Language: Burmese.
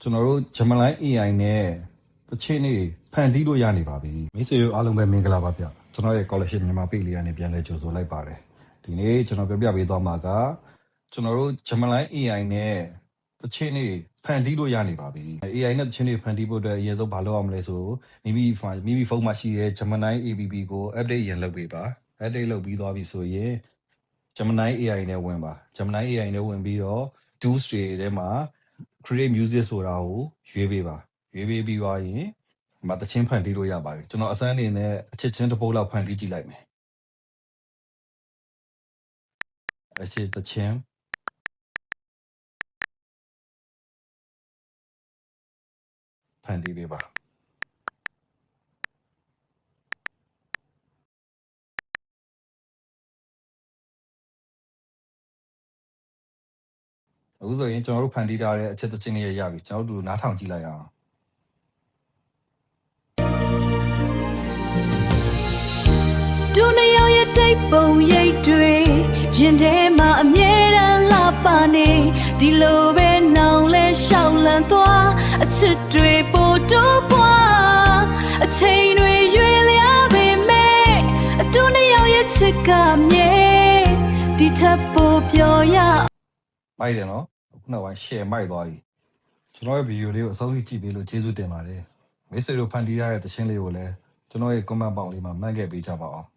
ကျွန်တော်တို့ Gemini AI နဲ့တချင်းနေဖန်တီးလို့ရနေပါပြီမိတ်ဆွေတို့အားလုံးပဲမင်္ဂလာပါဗျကျွန်တော်ရဲ့ scholarship မြန်မာပြည်လေးကနေပြန်လဲကြိုဆိုလိုက်ပါတယ်ဒီနေ့ကျွန်တော်ပြောပြပေးသွားမှာကကျွန်တော်တို့ Gemini AI နဲ့တချင်းနေဖန်တီးလို့ရနေပါပြီ AI နဲ့တချင်းနေဖန်တီးဖို့အတွက်အရင်ဆုံးဘာလုပ်ရမလဲဆိုမိမိဖုန်းမှာရှိတဲ့ Gemini APP ကို update ရင်လုပ်ပေးပါ update လုပ်ပြီးသွားပြီဆိုရင် Gemini AI နဲ့ဝင်ပါ Gemini AI နဲ့ဝင်ပြီးတော့ tools တွေထဲမှာ create music ဆိုတာကိုရွေးပေးပါရွေးပေးပြီးသွားရင်ဒီမှာတချင်းဖန်တီးလို့ရပါတယ်ကျွန်တော်အစမ်းအနေနဲ့အချစ်ချင်းတစ်ပုတ်လောက်ဖန်တီးကြည့်လိုက်မယ်အချစ်တချင်းဖန်တီးပေးပါအခုဆိုရင်ကျွန်တော်တို့ဖန်တီးထားတဲ့အချစ်တချင်းလေးရပြီကျွန်တော်တို့နားထောင်ကြည့်လိုက်အောင်ဒုနေရောက်ရဲ့တိတ်ပုံရိပ်တွေရင်ထဲမှာအမြဲတမ်းလာပါနေဒီလိုပဲနောင်လဲရှောက်လန့်သွားအချစ်တွေပို့တိုးပွားအချိန်တွေရွေလျားပေမဲ့ဒုနေရောက်ရဲ့ချစ်ကမြဲဒီထပ်ပို့ပြောရမိုက်တယ်နော်ခုနောက်ပိုင်း share မိုက်သွားပြီကျွန်တော်ရဲ့ video လေးကိုအဆုံးထိကြည့်ပေးလို့ကျေးဇူးတင်ပါတယ်မိတ်ဆွေတို့ဖန်တီးရတဲ့တချင်းလေးကိုလည်းကျွန်တော်ရဲ့ comment box လေးမှာမှတ်ခဲ့ပေးကြပါအောင်